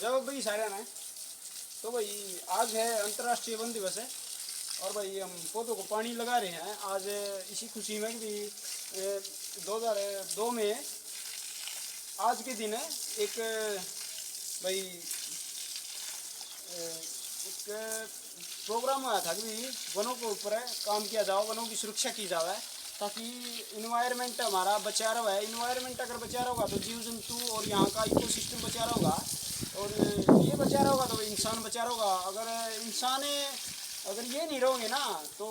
जब भाई सारे ना तो भाई आज है अंतर्राष्ट्रीय वन दिवस है और भाई हम पौधों को पानी लगा रहे हैं आज इसी खुशी में कि 2002 में आज के दिन है एक भाई एक प्रोग्राम आया था कि भाई वनों के ऊपर काम किया जाओ, वनों की सुरक्षा की जाए ताकि इन्वायरमेंट हमारा बचा रहा है। इन्वायरमेंट अगर बचा रहा होगा तो जीव जंतु और यहाँ का इकोसिस्टम बचा रहा होगा और ये बचा रहा होगा तो इंसान बचा रहा होगा। अगर ये नहीं रहोगे ना तो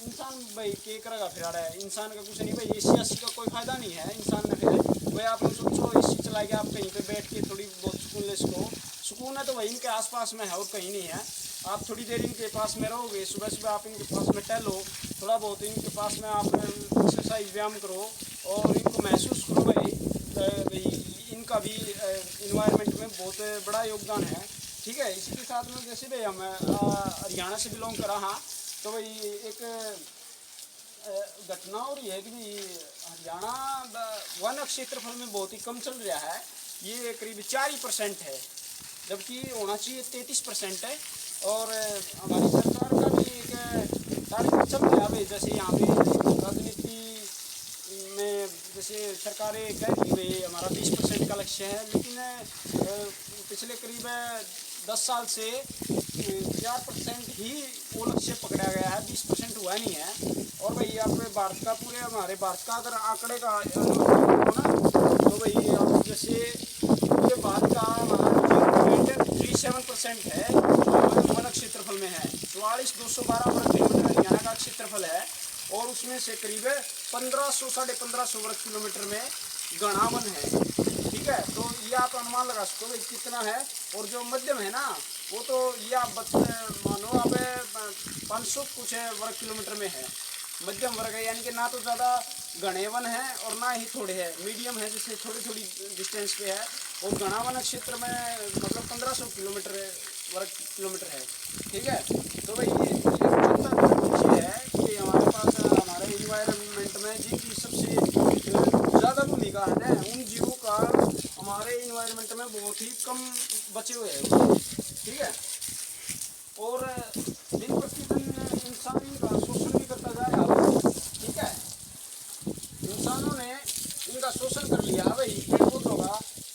इंसान भाई के करेगा फिर आ रहा है, इंसान का कुछ नहीं भाई, ए सी का कोई फायदा नहीं है इंसान ने। फिर भाई आप सोचो ए सी चला के आप कहीं पे बैठ के थोड़ी बहुत सुकून है तो भाई इनके आसपास में है और कहीं नहीं है। आप थोड़ी देर इनके पास में रहोगे, सुबह सुबह आप इनके पास में टहलो, थोड़ा बहुत इनके पास में आप एक्सरसाइज व्यायाम करो और इनको महसूस करो भाई इनका भी इन्वायरमेंट में बहुत बड़ा योगदान है। ठीक है, इसी के साथ में जैसे भाई हम हरियाणा से बिलोंग करा हाँ, तो भाई एक घटना हो रही है कि भाई हरियाणा वन क्षेत्रफल में बहुत ही कम चल रहा है, ये करीब 4% है जबकि होना चाहिए 33% है। और हमारी सरकार का भी एक टारगेट चल रहा है जैसे यहाँ पे राजनीति में जैसे सरकारें कह रही भाई हमारा 20% का लक्ष्य है, लेकिन पिछले करीब 10 साल से 4% ही वो लक्ष्य पकड़ा गया है, 20% हुआ नहीं है। और भाई आप भारत का हमारे भारत का अगर आंकड़े का ना तो भाई आप जैसे पूरे भारत का हमारा 37% है वन क्षेत्रफल में है, 44,212 वर्ग किलोमीटर हरियाणा का क्षेत्रफल है और उसमें से करीब 1500 साढ़े 1500 वर्ग किलोमीटर में घना वन है। ठीक है, तो ये आप अनुमान लगा सकते हो कितना है। और जो मध्यम है ना वो तो ये आप मानो आप 500 कुछ वर्ग किलोमीटर में है, मध्यम वर्ग है, यानी कि ना तो ज़्यादा घने वन है और ना ही थोड़े है, मीडियम है जैसे थोड़ी डिस्टेंस पे है। और घना वन क्षेत्र में मतलब 1500 वर्ग किलोमीटर है। ठीक है, तो भाई ये है कि हमारे पास हमारे इन्वायरमेंट में जिनकी सबसे ज़्यादा भूमिका है ना उन जीवों का हमारे इन्वायरमेंट में बहुत ही कम बचे हुए हैं। ठीक है, और दिन प्रतिदिन इंसान इनका शोषण भी करता जा रहा है। ठीक है, इंसानों ने इनका शोषण कर लिया भाई।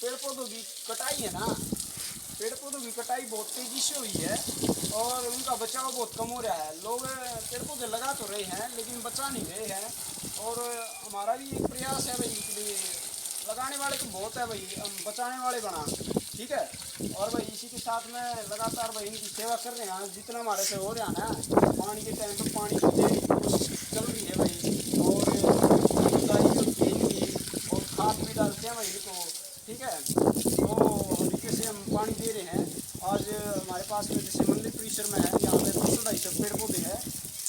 पेड़ पौधों की कटाई है ना, पेड़ पौधों की कटाई बहुत तेजी से हुई है और उनका बचाव बहुत कम हो रहा है। लोग पेड़ पौधे लगा तो रहे हैं लेकिन बचा नहीं रहे हैं और हमारा भी एक प्रयास है भाई कि लगाने वाले तो बहुत है भाई, हम बचाने वाले बना। ठीक है, और भाई इसी के साथ में लगातार भाई इनकी सेवा कर रहे हैं जितना हमारे से हो रहा है ना। पानी के टाइम पर पानी देने की कोशिश चल रही है भाई और खुदाई होती है इनकी और खाद भी डालते हैं भाई इनको। ठीक है, तो जैसे हम पानी दे रहे हैं आज हमारे पास में जैसे मंदिर परिसर में है, यहाँ पे 200-250 पेड़ पौधे हैं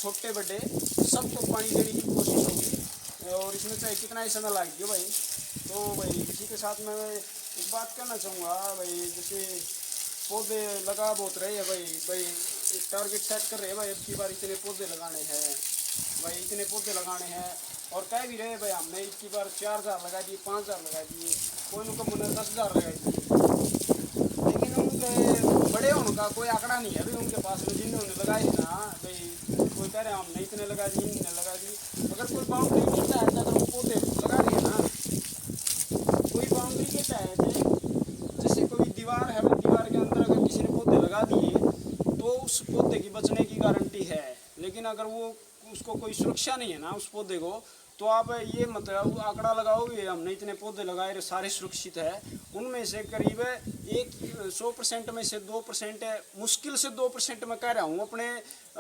छोटे बड़े, सबको पानी देने की कोशिश होगी और इसमें चाहे कितना ही समय लग गया भाई। तो भाई इसी के साथ मैं एक बात कहना चाहूँगा भाई, जैसे पौधे लगा बहुत रहे हैं भाई एक टारगेट सेट कर रहे हैं भाई, अब की बार इतने पौधे लगाने हैं भाई, इतने पौधे लगाने हैं और कह भी रहे भाई हमने इतनी बार 4000 लगा दिए, 5000 लगा दिए, कोई उनका मुझे 10,000 लगा दिए, लेकिन उनके बड़े उनका कोई आंकड़ा नहीं है भाई उनके पास में जिन्होंने लगाए ना भाई। कोई कह रहे हमने इतने लगा दिए, इतने लगा दिए, अगर कोई बाउंड्री नहीं चाहता अगर वो पौधे लगा दिए ना, कोई बाउंड्री के चाहते जैसे कोई दीवार है भाई, दीवार के अंदर अगर किसी ने पौधे लगा दिए तो उस पौधे की बचने की गारंटी है। लेकिन अगर वो उसको कोई सुरक्षा नहीं है ना उस पौधे को, तो आप ये मतलब आंकड़ा लगाओगे हमने इतने पौधे लगाए सारे सुरक्षित है, उनमें से करीब 100% में से 2%, मुश्किल से 2% मैं कह रहा हूँ, अपने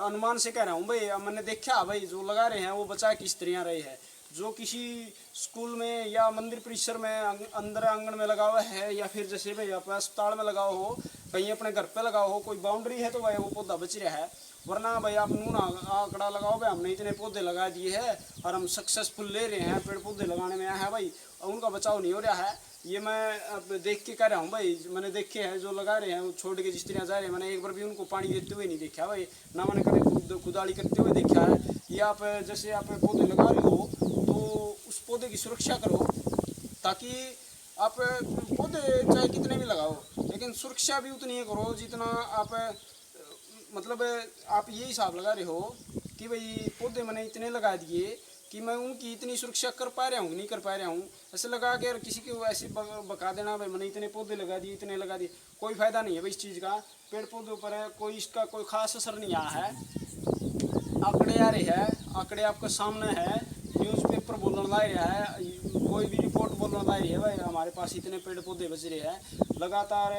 अनुमान से कह रहा हूँ भाई। मैंने देखा भाई जो लगा रहे हैं वो बचा किस तरह रहे हैं, जो किसी स्कूल में या मंदिर परिसर में अंदर आंगन में लगा हुआ है या फिर जैसे भाई आप अस्पताल में लगाओ हो, कहीं अपने घर पे लगाओ हो, कोई बाउंड्री है तो भाई वो पौधा बच रहा है। वरना भाई आप नून आंकड़ा लगाओ भाई हमने इतने पौधे लगा दिए हैं और हम सक्सेसफुल ले रहे हैं, पेड़ पौधे लगाने में है भाई, उनका बचाव नहीं हो रहा है। ये मैं अब देख के कह रहा हूँ भाई, मैंने देखे हैं जो लगा रहे हैं वो छोड़ के जिस तरह जा रहे हैं, मैंने एक बार भी उनको पानी देते हुए नहीं देखा भाई, ना मैंने कभी खुदाली करते हुए देखा है। ये आप जैसे आप पौधे लगा रहे हो तो उस पौधे की सुरक्षा करो ताकि आप पौधे चाहे कितने भी लगाओ, लेकिन सुरक्षा भी उतनी ही करो जितना आप मतलब आप ये हिसाब लगा रहे हो कि भाई पौधे मैंने इतने लगा दिए कि मैं उनकी इतनी सुरक्षा कर पा रहा हूँ नहीं कर पा रहा हूँ। ऐसे लगा के किसी को ऐसे बका देना भाई मैंने इतने पौधे लगा दिए इतने लगा दिए, कोई फ़ायदा नहीं है भाई इस चीज़ का। पेड़ पौधों पर कोई इसका कोई ख़ास असर नहीं आया है। आंकड़े आ रहे हैं, आंकड़े आपके सामने है, न्यूज़पेपर बोलने ला रहा है, कोई भी रिपोर्ट बोलने ला रही है भाई हमारे पास इतने पेड़ पौधे बच रहे हैं। लगातार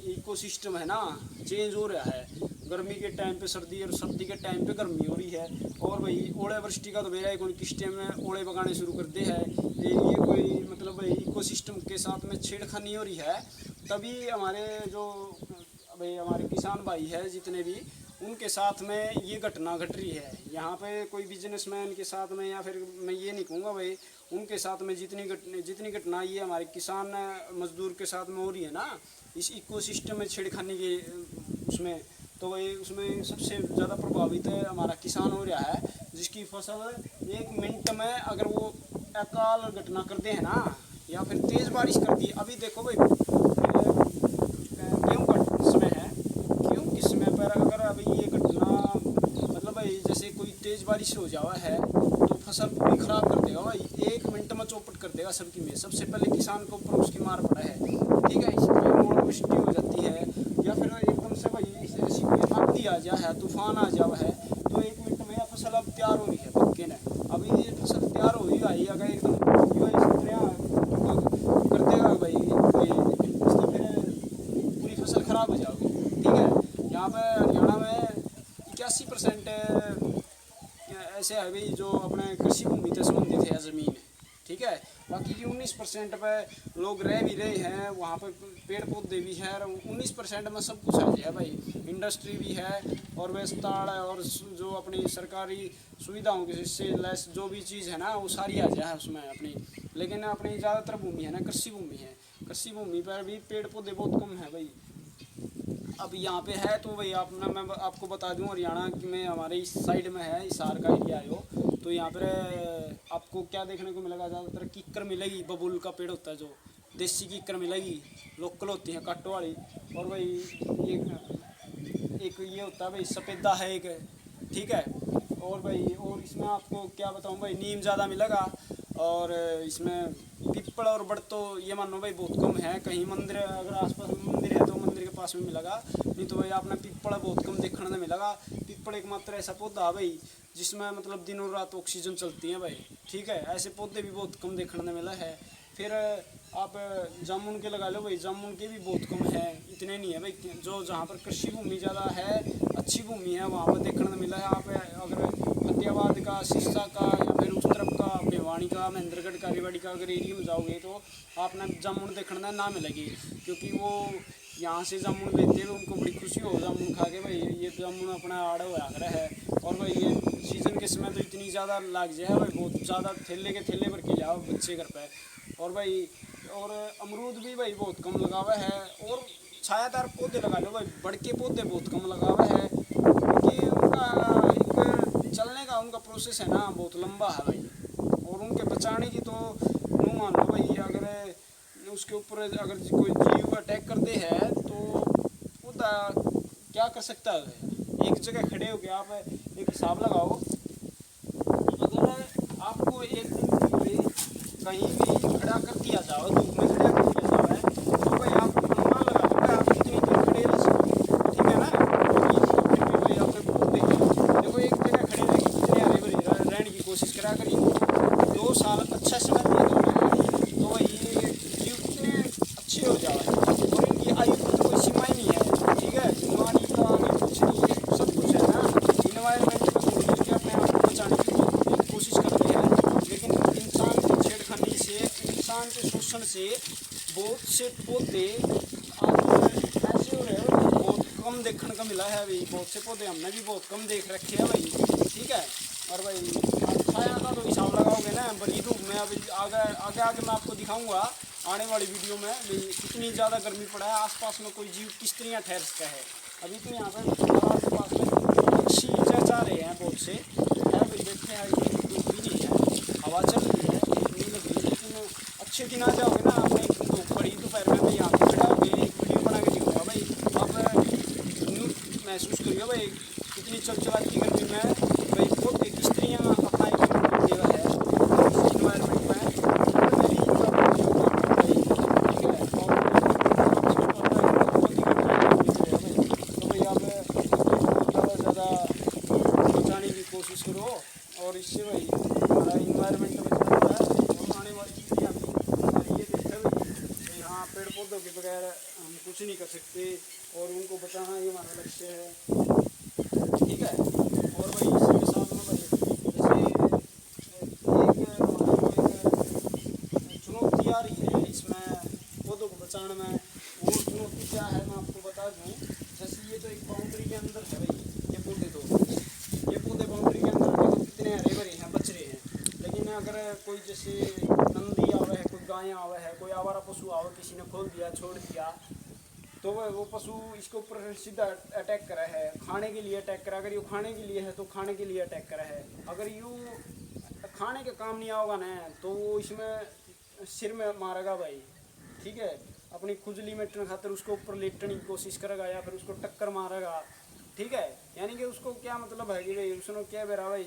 इकोसिस्टम है ना चेंज हो रहा है, गर्मी के टाइम पे सर्दी और सर्दी के टाइम पे गर्मी हो रही है। और भाई ओले वृष्टि का तो मेरा कोई किस टाइम में ओले पकाने शुरू कर दे है, ये कोई मतलब भाई इकोसिस्टम के साथ में छेड़खानी हो रही है। तभी हमारे जो भाई हमारे किसान भाई है जितने भी, उनके साथ में ये घटना घट रही है। यहाँ पे कोई बिजनेसमैन के साथ में, या फिर मैं ये नहीं कहूँगा भाई उनके साथ में जितनी घटना ये हमारे किसान मजदूर के साथ में हो रही है ना इस इकोसिस्टम में छेड़खानी के उसमें, तो वही उसमें सबसे ज़्यादा प्रभावित हमारा किसान हो रहा है, जिसकी फसल 1 मिनट में अगर वो अकाल घटना कर दे है ना, या फिर तेज़ बारिश कर दी। अभी देखो भाई गेहूँ का समय है, गेहूँ के समय पर अगर अभी ये घटना मतलब भाई जैसे कोई तेज़ बारिश हो जावा है तो फसल पूरी ख़राब कर देगा भाई, 1 मिनट में चौपट कर देगा सबकी में। सबसे पहले किसान के ऊपर उसकी मार पड़ा है, ठीक है। इसमें ओलावृष्टि हो जाती है, या फिर एकदम से भाई ऐसी कोई आंधी आ जा है, तूफान आ जावा है, तो 1 मिनट में फसल अब तैयार हो रही है पक्के ने। अभी ये फसल तैयार हो ही आई, अगर एकदम कर देगा भाई इससे फिर पूरी फसल ख़राब हो जाएगी, ठीक है। यहाँ पे हरियाणा में 81% ऐसे है भाई जो अपने कृषि भूमि से संबंधित है ज़मीन, ठीक है। बाकी की 19% पे लोग रह भी रहे हैं, वहाँ पे पेड़ पौधे भी हैं, और 19% में सब कुछ आ जाए भाई, इंडस्ट्री भी है और विस्तार है, और जो अपनी सरकारी सुविधाओं के से लेस जो भी चीज़ है ना वो सारी आ जाए उसमें अपनी। लेकिन अपनी ज़्यादातर भूमि है ना कृषि भूमि है, कृषि भूमि पर भी पेड़ पौधे बहुत कम है भाई। अब यहाँ पे है तो भाई मैं आपको बता दूँ, हरियाणा में हमारे इस साइड में है, हिसार का एरिया है वो, तो यहाँ पर आपको क्या देखने को मिलेगा, ज़्यादातर कीकर मिलेगी, बबूल का पेड़ होता है जो देसी कीकर मिलेगी, लोकल होती है काटो वाली। और भाई एक ये होता है भाई सफ़ेदा है एक, ठीक है। और भाई और इसमें आपको क्या बताऊँ भाई, नीम ज़्यादा मिलेगा, और इसमें पिपल और बड़ तो ये मानो भाई बहुत कम है। कहीं मंदिर अगर आसपास मंदिर है तो मंदिर के पास में मिलेगा, नहीं तो भाई आपने पिपल बहुत कम देखने में मिलेगा। पिपल एकमात्र ऐसा पौधा है भाई जिसमें मतलब दिनों रात ऑक्सीजन चलती है भाई, ठीक है। ऐसे पौधे भी बहुत कम देखने में मिला है। फिर आप जामुन के लगा लो भाई, जामुन के भी बहुत कम है, इतने नहीं है भाई। जो जहाँ पर कृषि भूमि ज़्यादा है, अच्छी भूमि है, वहाँ पर देखने में मिला है। आप अगर फतेहाबाद का, सिरसा का, या फिर उस तरफ का भिवानी का, महेंद्रगढ़ का, रेवाड़ी का अगर एरिया में जाओगे तो आपने जामुन देखने ना मिलेगी, क्योंकि वो यहाँ से जामुन लेते हैं उनको बड़ी खुशी हो जामुन खा के भाई, ये जामुन अपना आड़ा हुआ आगरा है। और भाई ये सीज़न के समय तो इतनी ज़्यादा लाग जाए भाई, बहुत ज़्यादा थैले के थैले भर के जाओ बच्चे घर पे। और भाई और अमरूद भी भाई बहुत कम लगावा है, और छायादार पौधे लगा लो भाई, बड़ के पौधे बहुत कम लगावा है, क्योंकि उनका एक चलने का उनका प्रोसेस है ना बहुत लंबा है भाई। और उनके बचाने की तो यूँ मान लो भाई, अगर उसके ऊपर अगर कोई जीव अटैक करते हैं तो पौधा क्या कर सकता है। एक जगह खड़े हो गए आप एक हिसाब लगाओ, अगर आपको एक दिन के लिए कहीं भी खड़ा कर दिया जाओ, धूप में खड़ा कर दिया जाए, तो भाई आप अनुमान लगा लो आप कितनी देर खड़े रह सकते, ठीक है ना। भाई आपने देखो एक जगह खड़े रह के कितने हरे भरे रहने की कोशिश करा करिए, 2 साल अच्छा समय दिए तो भाई ये जीव कितने अच्छे हो जाए। और इनकी आयु की तो कोई सीमाएँ नहीं है, ठीक है। बीमारी का कुछ नहीं है, सब कुछ है ना। इन्वायरमेंट में घुल मिल के अपने आप को बचाने की कोशिश करते हैं, लेकिन इंसान की छेड़खानी से, इंसान के शोषण से बहुत से पौधे आज ऐसे हो रहे हैं बहुत कम देखने का मिला है भाई। बहुत से पौधे हमने भी बहुत कम देख रखे हैं भाई, ठीक है। और भाई छाया का तो हिसाब लगाओगे ना, बड़ी धूप में अभी आगे मैं आपको दिखाऊंगा आने वाली वीडियो में भाई कितनी ज़्यादा गर्मी पड़ा है, आसपास में कोई जीव किस तरह ठहर सकता है। अभी तो यहाँ पर आसपास में पक्षी चहचहा रहे हैं बहुत से है भाई, देखते हैं धूप भी नहीं है, हवा चल रही है, नहीं लग रही, लेकिन अच्छे दिन आ जाओगे ना आपने भाई इतनी चलचलाती गर्मी में भाई पौधे किस तरह अपना एक देवा है इस इन्वायरमेंट में मेरी इनकम होगी भाई, ठीक है। और तो भाई आप ज़्यादा से ज़्यादा बचाने की कोशिश करो और इससे भाई हमारा इन्वायरमेंट बच जाता है और आने वाली पीढ़ियाँ भी हमारी ये देखे भाई हाँ पेड़ पौधों के बगैर हम कुछ नहीं कर सकते और उनको बचाना ये हमारा लक्ष्य है, ठीक है। और भाई इसी के साथ में भाई जैसे एक चुनौती आ रही है इसमें पौधों को बचाने में, वो चुनौती क्या है मैं आपको बता दूँ। जैसे ये तो एक बाउंड्री के अंदर है भाई, ये पौधे बाउंड्री के अंदर देखो कितने हरे भरे हैं, बच रहे हैं। लेकिन अगर कोई जैसे नंदी आवे है, कोई गाय आवे है, कोई आवारा पशु आवे, किसी ने खोल दिया छोड़ दिया, तो वो पशु इसके ऊपर सीधा अटैक करा है, खाने के लिए अटैक करा। अगर ये खाने के लिए है तो खाने के लिए अटैक करा है। अगर यूँ खाने के काम नहीं आओगा ना तो वो इसमें सिर में मारेगा भाई, ठीक है। अपनी खुजली मिटने खातिर उसको ऊपर लेटने की कोशिश करेगा या फिर उसको टक्कर मारेगा, ठीक है। यानी कि उसको क्या मतलब है कि भाई उसने क्या बेरा भाई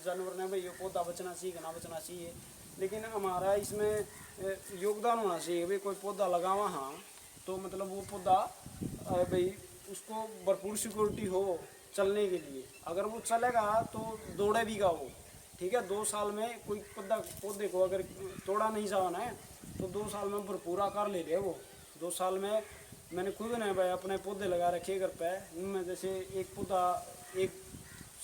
जानवर ने भाई ये पौधा बचना चाहिए ना बचना चाहिए। लेकिन हमारा इसमें योगदान होना चाहिए भाई, कोई पौधा लगावा हाँ तो मतलब वो पौधा भाई उसको भरपूर सिक्योरिटी हो चलने के लिए। अगर वो चलेगा तो दौड़े भी वो, ठीक है। 2 साल में कोई पौधे को अगर तोड़ा नहीं जाना है तो 2 साल में भरपूर आकार ले ले वो। 2 साल में मैंने खुद ने भाई अपने पौधे लगा रखे घर पे, उनमें जैसे एक पौधा 1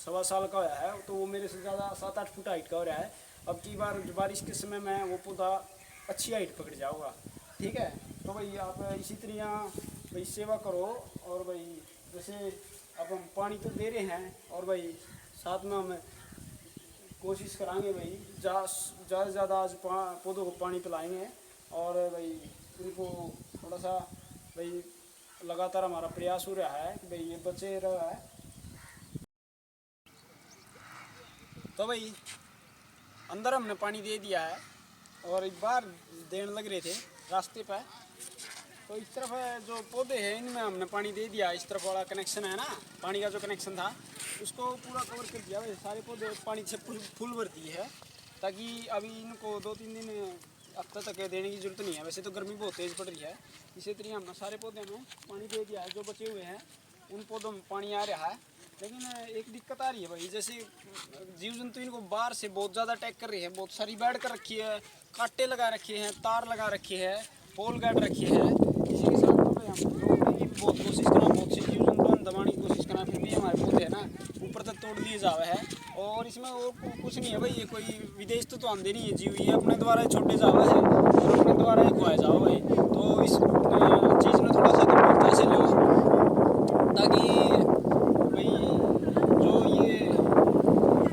सवा साल का होया है तो वो मेरे से ज़्यादा 7-8 फुट हाइट का हो रहा है। अब की बार बारिश के समय में वो पौधा अच्छी हाइट पकड़ जाओगा, ठीक है। तो भाई आप इसी तरह भाई सेवा करो और भाई जैसे अब हम पानी तो दे रहे हैं और भाई साथ में हम कोशिश कराएंगे भाई ज़्यादा से ज़्यादा आज पौधों को पानी पिलाएंगे और भाई उनको थोड़ा सा भाई लगातार हमारा प्रयास हो रहा है कि भाई ये बचे रहा है। तो भाई अंदर हमने पानी दे दिया है और एक बार देने लग रहे थे रास्ते पर, तो इस तरफ जो पौधे हैं इनमें हमने पानी दे दिया। इस तरफ वाला कनेक्शन है ना, पानी का जो कनेक्शन था उसको पूरा कवर कर दिया भाई। सारे पौधे पानी से फुल भरती है ताकि अभी इनको 2-3 दिन हफ्ते तक देने की ज़रूरत नहीं है। वैसे तो गर्मी बहुत तेज़ पड़ रही है, इसी तरह हमने सारे पौधे में पानी दे दिया है। जो बचे हुए हैं उन पौधों में पानी आ रहा है। लेकिन एक दिक्कत आ रही है भाई, जैसे जीव जंतु इनको बाहर से बहुत ज़्यादा अटैक कर रही है। बहुत सारी बैठ कर रखी है, कांटे लगा रखे हैं, तार लगा रखे हैं, पोल गाड़ रखे हैं। इसी के साथ तो भाई हम लोगों ने बहुत कोशिश करना, बहुत से जीव जंतु दबाने की कोशिश करना, फिर भी हमारे पौधे है ना ऊपर तक तोड़ लिए जावे है। और इसमें और कुछ नहीं है भाई, ये कोई विदेश तो आंदे नहीं है जीव, ये अपने द्वारा छोटे जावा है और अपने द्वारा ही खुआए जाओ भाई। तो इस चीज़ में थोड़ा सा गंभीरता से लो ताकि भाई जो ये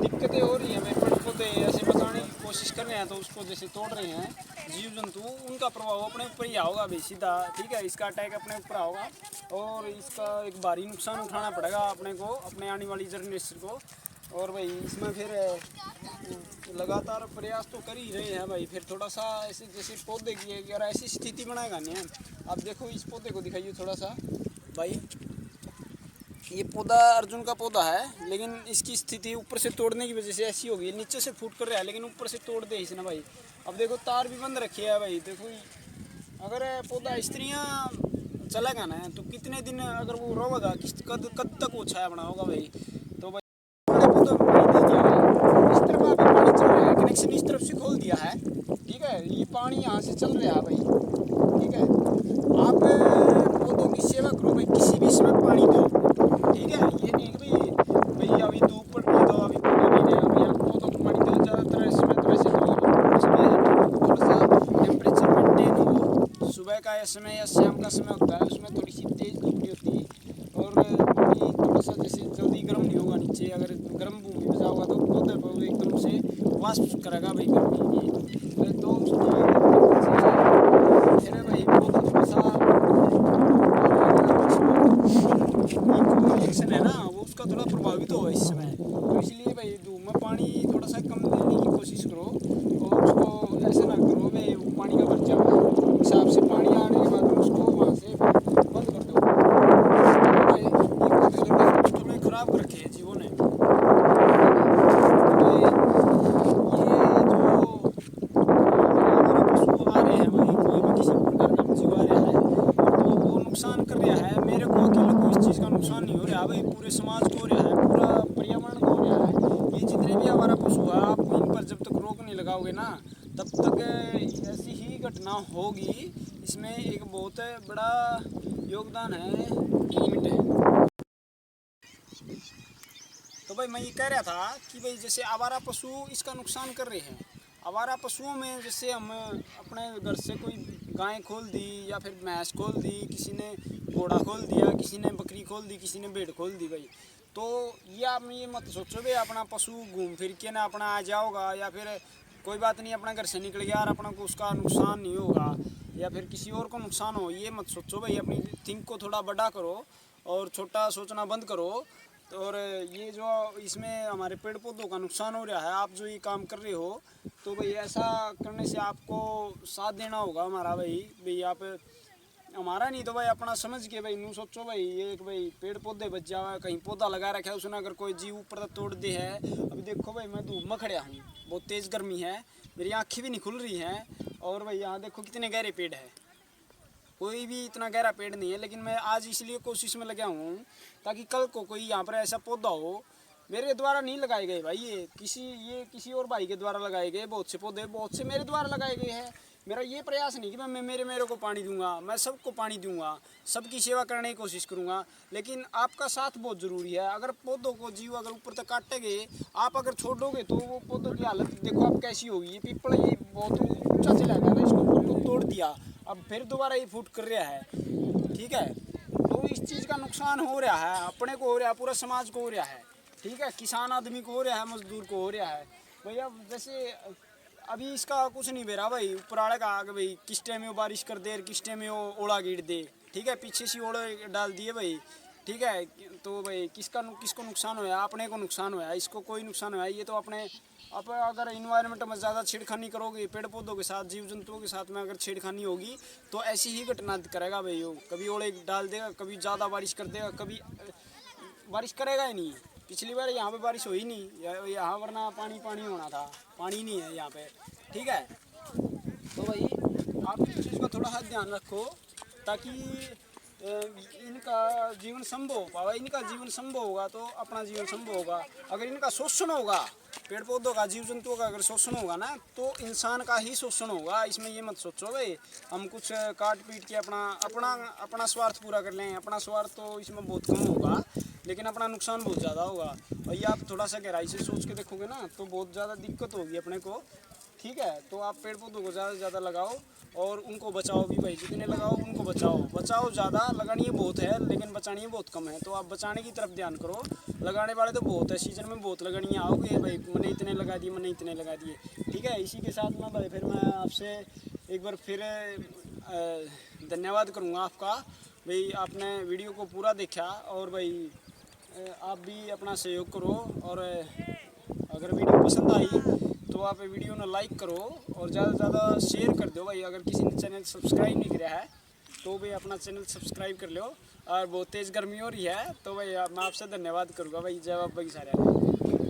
दिक्कतें हो रही हैं भाई, पेड़ पौधे ऐसे बचाने की कोशिश कर रहे हैं तो उसको जैसे तोड़ रहे हैं जीव जंतु, उनका प्रभाव अपने ऊपर ही आओगा भाई सीधा, ठीक है। इसका अटैक अपने ऊपर आओगा और इसका एक भारी नुकसान उठाना पड़ेगा अपने को, अपने आने वाली जनरेशन को। और भाई इसमें फिर लगातार प्रयास तो कर ही रहे हैं भाई। फिर थोड़ा सा ऐसे जैसे पौधे की अगर ऐसी स्थिति बनाएगा नहीं, आप देखो इस पौधे को दिखाइए थोड़ा सा भाई। ये पौधा अर्जुन का पौधा है लेकिन इसकी स्थिति ऊपर से तोड़ने की वजह से ऐसी होगी, नीचे से फूट कर रहा है लेकिन ऊपर से तोड़ दे इसने भाई। अब देखो तार भी बंद रखे है भाई, देखो अगर पौधा इस तरह चलेगा ना तो कितने दिन अगर वो रोगा कद तक वो छाया बना होगा भाई। तो भाई पौधों को पानी दे दिया है, इस तरफ अभी पानी चल रहा है, कनेक्शन इस तरफ से खोल दिया है, ठीक है। ये पानी यहाँ से चल रहा है भाई, ठीक है। आप पौधों की सेवा करो भाई, किसी भी समय पानी दो, ठीक है। ये नहीं कि भाई अभी धूप पड़ रही तो अभी पानी नहीं देगा भाई, आप पौधों को पानी दो। ज़्यादातर इसमें तो वैसे थोड़ा सा टेम्परेचर मेंटेन हो, सुबह का समय या शाम का समय होता है उसमें थोड़ी सी तेज़ धूप नहीं होती और पानी थोड़ा सा जैसे जल्दी गर्म नहीं होगा नीचे। अगर गर्म भूमि में जाओगा तो पौधे को एकदम से वाष्प करेगा भाई गर्मी की, तो उसकी फिर भाई पौधा थोड़ा सा रिएक्शन है ना वो उसका थोड़ा प्रभावित होगा इस समय। तो इसलिए भाई धूप में पानी थोड़ा सा कम देने की कोशिश करो और उसको ऐसा ना करो भाई वो पानी का भर जाए, हिसाब से पानी आने के बाद उसको वहाँ से बंद कर दो। भाई ये पौधे थोड़े खराब है भाई, पूरे समाज को हो रहा है, पूरा पर्यावरण को हो रहा है। ये जितने भी हमारा पशु है, आप इन पर जब तक रोक नहीं लगाओगे ना, तब तक ऐसी ही घटना होगी। इसमें एक बहुत बड़ा योगदान है कीट। तो भाई मैं ये कह रहा था कि भाई जैसे आवारा पशु इसका नुकसान कर रहे हैं। आवारा पशुओं में जैसे हम अपने घर से कोई गाय खोल दी या फिर भैंस खोल दी, किसी ने घोड़ा खोल दिया, किसी ने बकरी खोल दी, किसी ने भेड़ खोल दी भाई। तो ये आप ये मत सोचो भाई अपना पशु घूम फिर के ना अपना आ जाओगा, या फिर कोई बात नहीं अपना घर से निकल गया और अपना को उसका नुकसान नहीं होगा, या फिर किसी और को नुकसान हो। ये मत सोचो भाई, अपनी थिंक को थोड़ा बड़ा करो और छोटा सोचना बंद करो। और ये जो इसमें हमारे पेड़ पौधों का नुकसान हो रहा है, आप जो ये काम कर रहे हो, तो भाई ऐसा करने से आपको साथ देना होगा हमारा भाई आप हमारा नहीं तो भाई अपना समझ के भाई नू सोचो भाई। ये एक भाई पेड़ पौधे बच जावा, कहीं पौधा लगा रखा है उसने अगर कोई जीव ऊपर तक तोड़ दे है। अभी देखो भाई मैं धूप में खड़ा हूँ, बहुत तेज़ गर्मी है, मेरी आँखें भी नहीं खुल रही हैं। और भाई यहाँ देखो कितने गहरे पेड़ है, कोई भी इतना गहरा पेड़ नहीं है, लेकिन मैं आज इसलिए कोशिश में लगा हूँ ताकि कल को कोई यहाँ पर ऐसा पौधा हो। मेरे द्वारा नहीं लगाए गए भाई, ये किसी और भाई के द्वारा लगाए गए बहुत से पौधे, बहुत से मेरे द्वारा लगाए गए हैं। मेरा ये प्रयास नहीं कि मैं मेरे को पानी दूंगा, मैं सबको पानी दूंगा, सबकी सेवा करने की कोशिश करूंगा, लेकिन आपका साथ बहुत ज़रूरी है। अगर पौधों को जीव अगर ऊपर तक काटेंगे, आप अगर छोड़ोगे तो वो पौधों की हालत देखो आप कैसी होगी। ये पीपल ये बहुत ऊँचा चला गया ना, इसको तोड़ दिया, अब फिर दोबारा ये फूट कर रहा है, ठीक है। तो इस चीज़ का नुकसान हो रहा है, अपने को हो रहा है, पूरा समाज को हो रहा है, ठीक है। किसान आदमी को हो रहा है, मजदूर को हो रहा है भाई। अब जैसे अभी इसका कुछ नहीं बेरा भाई, ऊपर वाले का आगे भाई किस टाइम में वो बारिश कर दे, किस टाइम में वो ओला गिर दे, ठीक है। पीछे से ओले डाल दिए भाई, ठीक है। तो भाई किसको नुकसान होया, अपने को नुकसान होया, इसको कोई नुकसान होया। ये तो अपने आप अगर इन्वायरमेंट में ज़्यादा छेड़खानी करोगे, पेड़ पौधों के साथ, जीव जंतुओं के साथ में अगर छेड़खानी होगी तो ऐसी ही घटना करेगा भाई। वो कभी ओले डाल देगा, कभी ज़्यादा बारिश कर देगा, कभी बारिश करेगा ही नहीं। पिछली बार यहाँ पे बारिश हुई नहीं, यहाँ वरना पानी होना था, पानी नहीं है यहाँ पे, ठीक है। तो भाई आप इस चीज़ का थोड़ा सा ध्यान रखो ताकि इनका जीवन संभव हो पाए। इनका जीवन संभव होगा तो अपना जीवन संभव होगा। अगर इनका शोषण होगा, पेड़ पौधों का, जीव जंतुओं का अगर शोषण होगा ना, तो इंसान का ही शोषण होगा। इसमें ये मत सोचो भाई हम कुछ काट पीट के अपना स्वार्थ पूरा कर लें। अपना स्वार्थ तो इसमें बहुत कम होगा, लेकिन अपना नुकसान बहुत ज़्यादा होगा। और ये आप थोड़ा सा गहराई से सोच के देखोगे ना तो बहुत ज़्यादा दिक्कत होगी अपने को, ठीक है। तो आप पेड़ पौधों को ज़्यादा से ज़्यादा लगाओ और उनको बचाओ भी भाई, जितने लगाओ उनको बचाओ ज़्यादा। लगानी बहुत है लेकिन बचानी बहुत कम है, तो आप बचाने की तरफ ध्यान करो। लगाने वाले तो बहुत है, सीजन में बहुत लगनी आओगे भाई, मैंने इतने लगा दिए, ठीक है। इसी के साथ में भाई फिर मैं आपसे एक बार फिर धन्यवाद करूँगा आपका भाई, आपने वीडियो को पूरा देखा। और भाई आप भी अपना सहयोग करो, और अगर वीडियो पसंद आई तो आप वीडियो में लाइक करो और ज़्यादा से ज़्यादा शेयर कर दो भाई। अगर किसी ने चैनल सब्सक्राइब नहीं किया है तो भाई अपना चैनल सब्सक्राइब कर लो। और बहुत तेज़ गर्मी हो रही है तो भाई मैं आपसे धन्यवाद करूँगा भाई। जय बाबा की सारे।